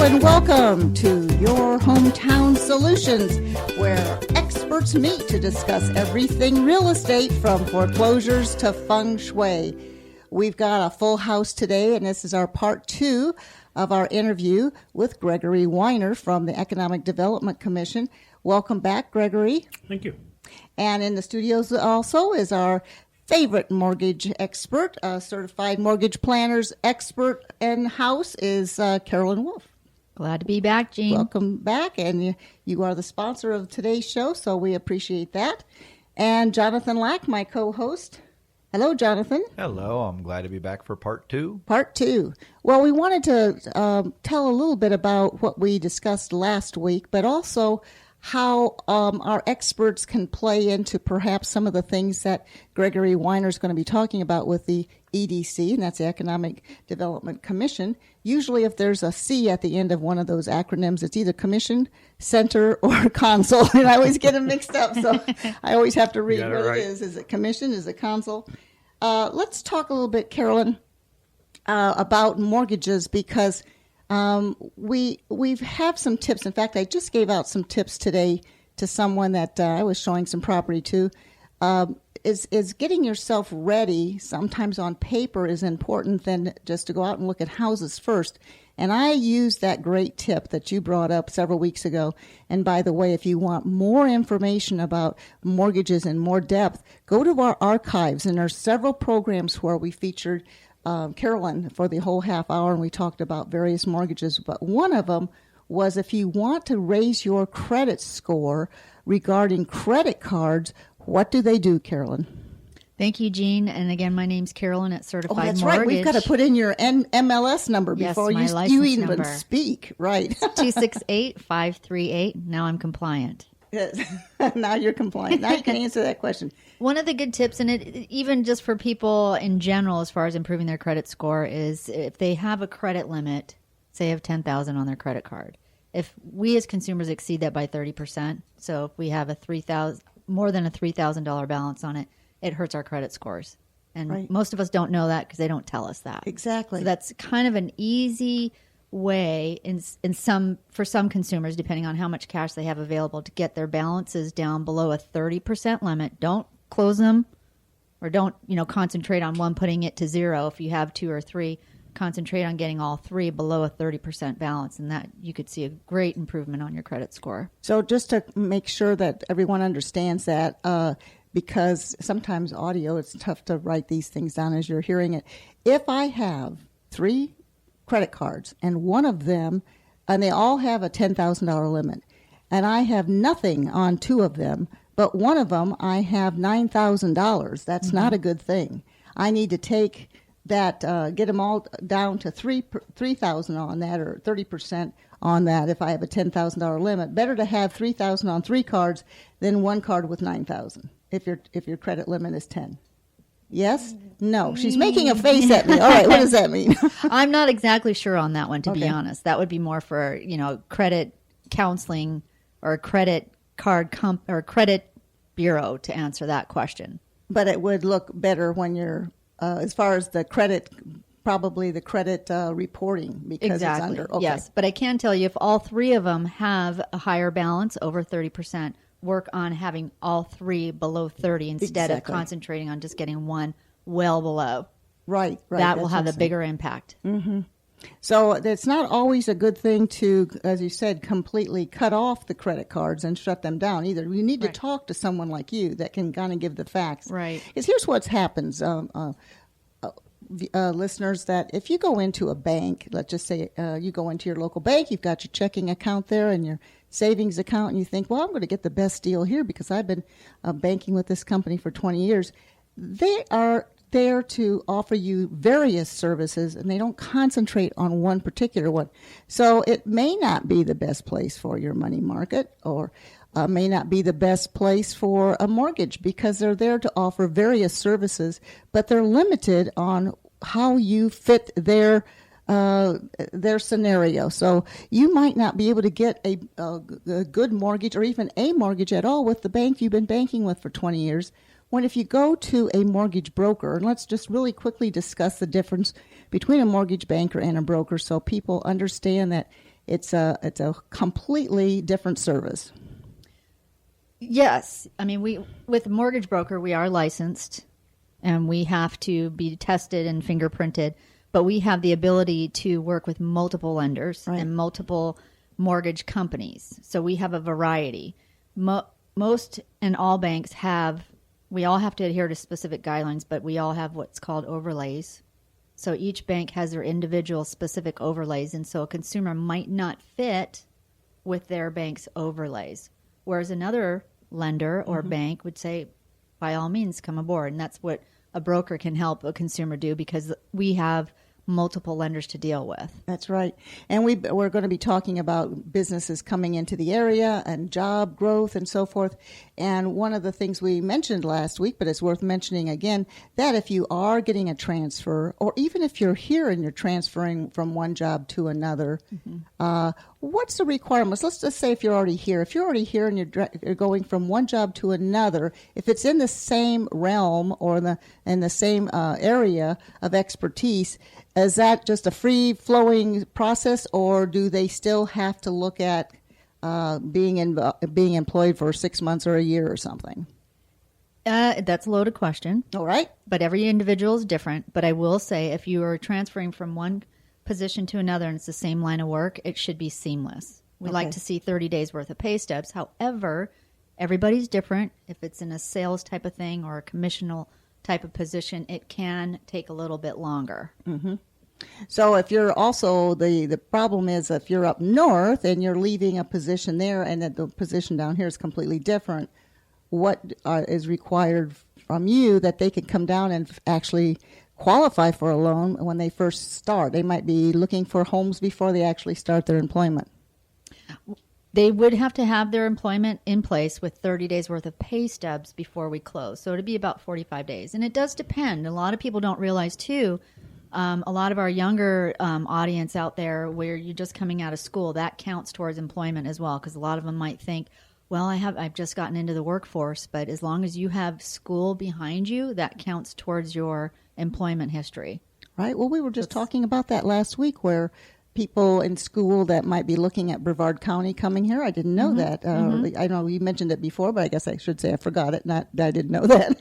and welcome to Your Hometown Solutions, where experts meet to discuss everything real estate from foreclosures to feng shui. We've got a full house today, and this is our part 2 of our interview with Gregory Weiner from the Economic Development Commission. Welcome back, Gregory. Thank you. And in the studios also is our favorite mortgage expert, certified mortgage planners expert in-house is Carolyn Wolf. Glad to be back, Jean. Welcome back, and you are the sponsor of today's show, so we appreciate that. And Jonathan Lack, my co-host. Hello, Jonathan. Hello, I'm glad to be back for part 2. Part 2. Well, we wanted to tell a little bit about what we discussed last week, but also how our experts can play into perhaps some of the things that Gregory Weiner is going to be talking about with the EDC, and that's the Economic Development Commission. Usually if there's a C at the end of one of those acronyms, it's either commission, center, or council, and I always get them mixed up, so I always have to read what it is. Is it commission? Is it council? Let's talk a little bit, Carolyn, about mortgages, because we have some tips. In fact, I just gave out some tips today to someone that I was showing some property to. Is getting yourself ready sometimes on paper is important than just to go out and look at houses first. And I used that great tip that you brought up several weeks ago. And by the way, if you want more information about mortgages in more depth, go to our archives. And there's several programs where we featured Carolyn for the whole half hour, and we talked about various mortgages. But one of them was if you want to raise your credit score regarding credit cards, what do they do, Carolyn? Thank you, Jean. And again, my name's Carolyn at Certified Mortgage. That's right. We've got to put in your MLS number before you even number. Speak. Right. 268-538. Now I'm compliant. Yes. Now you're compliant. Now you can answer that question. One of the good tips, and it even just for people in general as far as improving their credit score, is if they have a credit limit, say have $10,000 on their credit card. If we as consumers exceed that by 30%, so if we have a more than a $3,000 balance on it, it hurts our credit scores. And right. Most of us don't know that because they don't tell us that. Exactly. So that's kind of an easy way for some consumers, depending on how much cash they have available, to get their balances down below a 30% limit. Don't close them, or don't concentrate on one, putting it to 0. If you have 2 or 3, concentrate on getting all 3 below a 30% balance, and that you could see a great improvement on your credit score. So just to make sure that everyone understands that, because sometimes audio, it's tough to write these things down as you're hearing it. If I have 3 credit cards, and one of them, and they all have a $10,000 limit, and I have nothing on 2 of them, but one of them I have $9,000, that's not a good thing. I need to take that, get them all down to $3,000 on that, or 30% on that if I have a $10,000 limit. Better to have $3,000 on 3 cards than 1 card with $9,000 if your credit limit is 10. Yes? No. She's making a face at me. All right. What does that mean? I'm not exactly sure on that one, to be Okay. honest. That would be more for, credit counseling or credit card or credit bureau to answer that question. But it would look better when you're, as far as the credit, probably the credit reporting, because Exactly. it's under. Okay. Yes. But I can tell you, if all 3 of them have a higher balance, over 30%, work on having all 3 below 30 instead of concentrating on just getting 1 well below. Right. That will have a bigger impact. Mm-hmm. So it's not always a good thing to, as you said, completely cut off the credit cards and shut them down either. You need to talk to someone like you that can kind of give the facts. Right. Because here's what happens, listeners, that if you go into a bank, let's just say you go into your local bank, you've got your checking account there and your savings account, and you think, well, I'm going to get the best deal here because I've been banking with this company for 20 years. They are there to offer you various services, and they don't concentrate on one particular one. So it may not be the best place for your money market, or may not be the best place for a mortgage, because they're there to offer various services, but they're limited on how you fit their scenario. So you might not be able to get a good mortgage, or even a mortgage at all, with the bank you've been banking with for 20 years. When if you go to a mortgage broker, and let's just really quickly discuss the difference between a mortgage banker and a broker so people understand that, it's a completely different service. Yes. I mean, with a mortgage broker, we are licensed and we have to be tested and fingerprinted, but we have the ability to work with multiple lenders and multiple mortgage companies. So we have a variety. Most and all banks we all have to adhere to specific guidelines, but we all have what's called overlays. So each bank has their individual specific overlays, and so a consumer might not fit with their bank's overlays. Whereas another lender or bank would say, by all means, come aboard. And that's what a broker can help a consumer do, because we have multiple lenders to deal with. That's right. And we're going to be talking about businesses coming into the area and job growth and so forth. And one of the things we mentioned last week, but it's worth mentioning again, that if you are getting a transfer, or even if you're here and you're transferring from one job to another, what's the requirements? Let's just say if you're already here. If you're already here and you're going from one job to another, if it's in the same realm or in the same area of expertise, is that just a free-flowing process, or do they still have to look at being employed for 6 months or a year or something? That's a loaded question. All right. But every individual is different. But I will say, if you are transferring from one position to another and it's the same line of work, it should be seamless. We like to see 30 days worth of pay stubs. However, everybody's different. If it's in a sales type of thing or a commissional type of position, it can take a little bit longer. Mm-hmm. So if you're also, the problem is if you're up north and you're leaving a position there and that the position down here is completely different, what is required from you that they can come down and actually qualify for a loan when they first start? They might be looking for homes before they actually start their employment. They would have to have their employment in place with 30 days worth of pay stubs before we close. So it'd be about 45 days. And it does depend. A lot of people don't realize, too, a lot of our younger audience out there where you're just coming out of school, that counts towards employment as well, because a lot of them might think, well, I've just gotten into the workforce. But as long as you have school behind you, that counts towards your employment history. Right. Well, we were just talking about that last week, where people in school that might be looking at Brevard County coming here. I didn't know that. I know you mentioned it before, but I guess I should say I forgot it. Not that I didn't know that.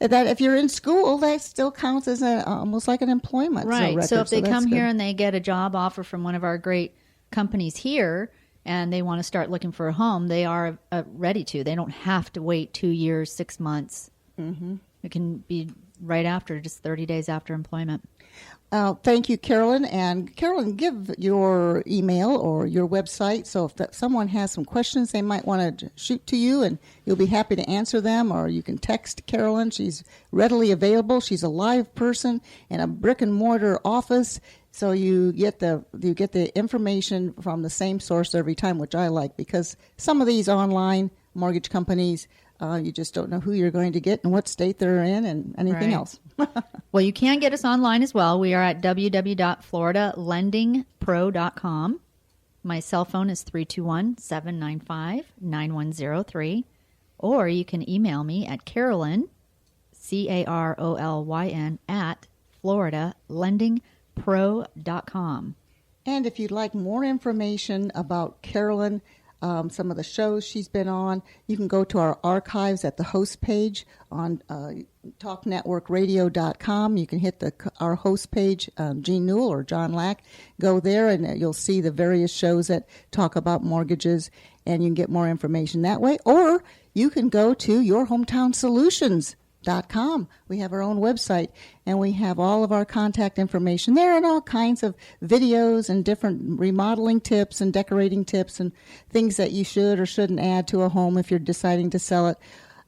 That if you're in school, that still counts as almost like an employment. Right. So if they come good. here and they get a job offer from one of our great companies here and they want to start looking for a home, they are ready to. They don't have to wait 2 years, 6 months. Mm-hmm. It can be right after, just 30 days after employment. Thank you, Carolyn. And Carolyn, give your email or your website. So if someone has some questions they might want to shoot to you, and you'll be happy to answer them, or you can text Carolyn. She's readily available. She's a live person in a brick and mortar office. So you get the information from the same source every time, which I like, because some of these online mortgage companies, you just don't know who you're going to get and what state they're in and anything else. Well, you can get us online as well. We are at www.floridalendingpro.com. My cell phone is 321-795-9103. Or you can email me at Carolyn, Carolyn, at floridalendingpro.com. And if you'd like more information about Carolyn, some of the shows she's been on, you can go to our archives at the host page on talknetworkradio.com. You can hit our host page, Gene Newell or John Lack. Go there and you'll see the various shows that talk about mortgages, and you can get more information that way. Or you can go to yourhometownsolutions.com. We have our own website, and we have all of our contact information there, and all kinds of videos and different remodeling tips and decorating tips and things that you should or shouldn't add to a home if you're deciding to sell it.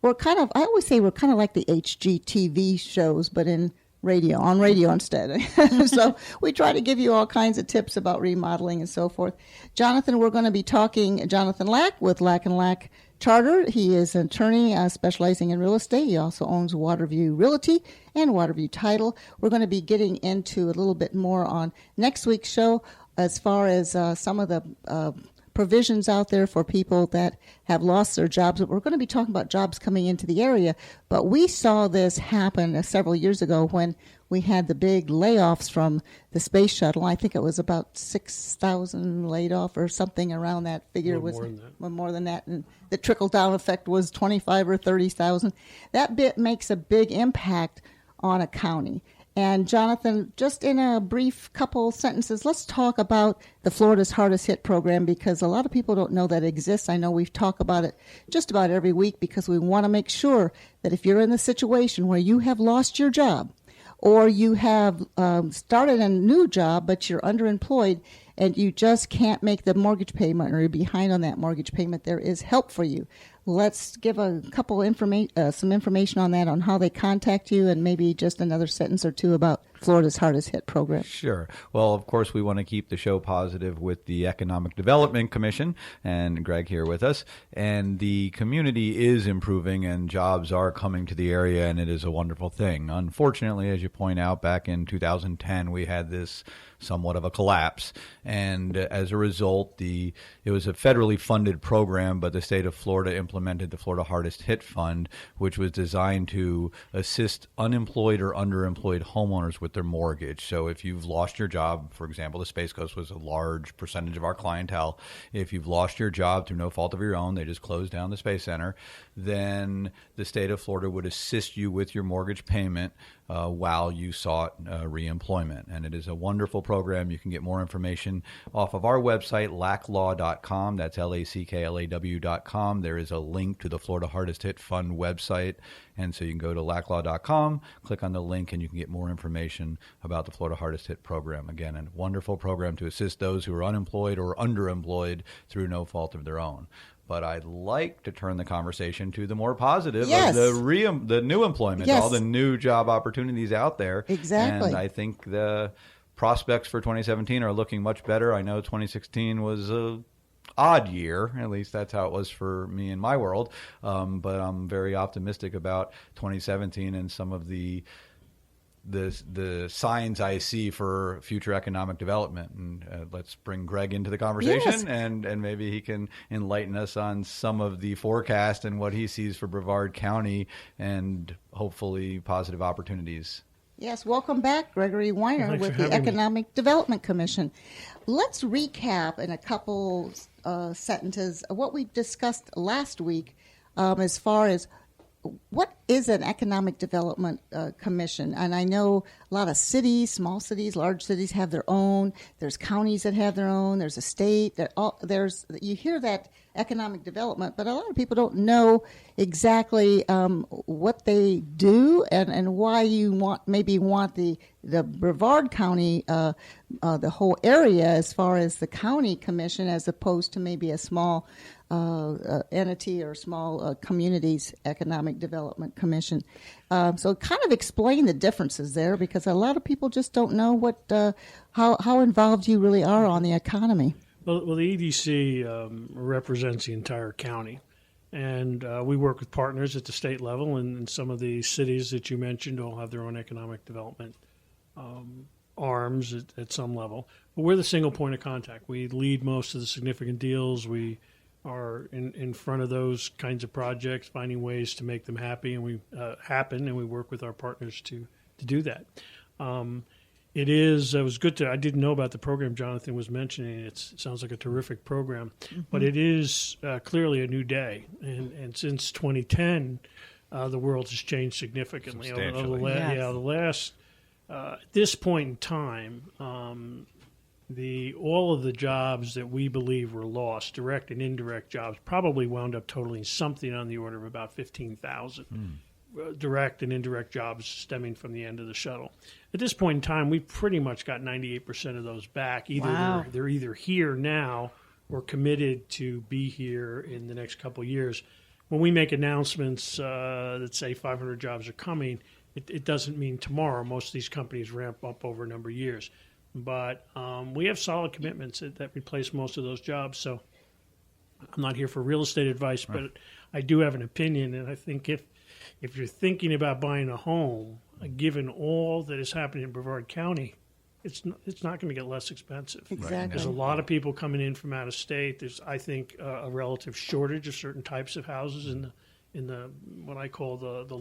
I always say we're kind of like the HGTV shows, but on radio instead. So we try to give you all kinds of tips about remodeling and so forth. Jonathan, we're going to be talking, Jonathan Lack with Lack & Lack Charter. He is an attorney specializing in real estate. He also owns Waterview Realty and Waterview Title. We're going to be getting into a little bit more on next week's show as far as some of the provisions out there for people that have lost their jobs. We're going to be talking about jobs coming into the area, but we saw this happen several years ago when we had the big layoffs from the space shuttle. I think it was about 6,000 laid off or something around that figure. More than that. And the trickle-down effect was 25 or 30,000. That bit makes a big impact on a county. And Jonathan, just in a brief couple sentences, let's talk about the Florida's Hardest Hit program, because a lot of people don't know that it exists. I know we've talked about it just about every week because we want to make sure that if you're in the situation where you have lost your job or you have started a new job but you're underemployed and you just can't make the mortgage payment or you're behind on that mortgage payment, there is help for you. Let's give a couple some information on that, on how they contact you, and maybe just another sentence or two about Florida's Hardest Hit program. Sure. Well, of course, we want to keep the show positive with the Economic Development Commission, and Greg here with us. And the community is improving, and jobs are coming to the area, and it is a wonderful thing. Unfortunately, as you point out, back in 2010, we had this somewhat of a collapse, and as a result, it was a federally funded program, but the state of Florida implemented the Florida Hardest Hit Fund, which was designed to assist unemployed or underemployed homeowners with their mortgage. So if you've lost your job, for example, the Space Coast was a large percentage of our clientele. If you've lost your job through no fault of your own, they just closed down the Space Center, then the state of Florida would assist you with your mortgage payment while you sought reemployment. And it is a wonderful program. You can get more information off of our website, lacklaw.com. That's LACKLAW.com. There is a link to the Florida Hardest Hit Fund website. And so you can go to lacklaw.com, click on the link, and you can get more information about the Florida Hardest Hit program. Again, a wonderful program to assist those who are unemployed or underemployed through no fault of their own. But I'd like to turn the conversation to the more positive yes. of the new employment, yes. all the new job opportunities out there. Exactly. And I think the prospects for 2017 are looking much better. I know 2016 was a odd year, at least that's how it was for me in my world. But I'm very optimistic about 2017 and some of the signs I see for future economic development. And let's bring Greg into the conversation, yes. and maybe he can enlighten us on some of the forecast and what he sees for Brevard County and hopefully positive opportunities. Yes, welcome back, Gregory Weiner with the Economic Development Commission. Let's recap in a couple sentences what we discussed last week as far as what is an economic development commission? And I know a lot of cities, small cities, large cities have their own. There's counties that have their own. There's a state. You hear that economic development, but a lot of people don't know exactly what they do and why you want the Brevard County, the whole area as far as the county commission, as opposed to maybe a small entity or small communities economic development commission. So kind of explain the differences there, because a lot of people just don't know what how involved you really are on the economy. Well, the EDC represents the entire county, and we work with partners at the state level, and some of the cities that you mentioned all have their own economic development arms at some level. But we're the single point of contact. We lead most of the significant deals. We are in front of those kinds of projects, finding ways to make them happy, and we work with our partners to do that. It was good I didn't know about the program Jonathan was mentioning. It sounds like a terrific program, mm-hmm. but it is clearly a new day. And since 2010, the world has changed significantly. At this point in time, all of the jobs that we believe were lost, direct and indirect jobs, probably wound up totaling something on the order of about 15,000. Direct and indirect jobs stemming from the end of the shuttle. At this point in time, we've pretty much got 98% of those back. Either they're either here now or committed to be here in the next couple of years. When we make announcements that say 500 jobs are coming, it doesn't mean tomorrow. Most of these companies ramp up over a number of years. But we have solid commitments that replace most of those jobs. So I'm not here for real estate advice, but I do have an opinion, and I think if you're thinking about buying a home, given all that is happening in Brevard County, it's not going to get less expensive. Exactly. There's a lot of people coming in from out of state. There's, I think, a relative shortage of certain types of houses in the what I call the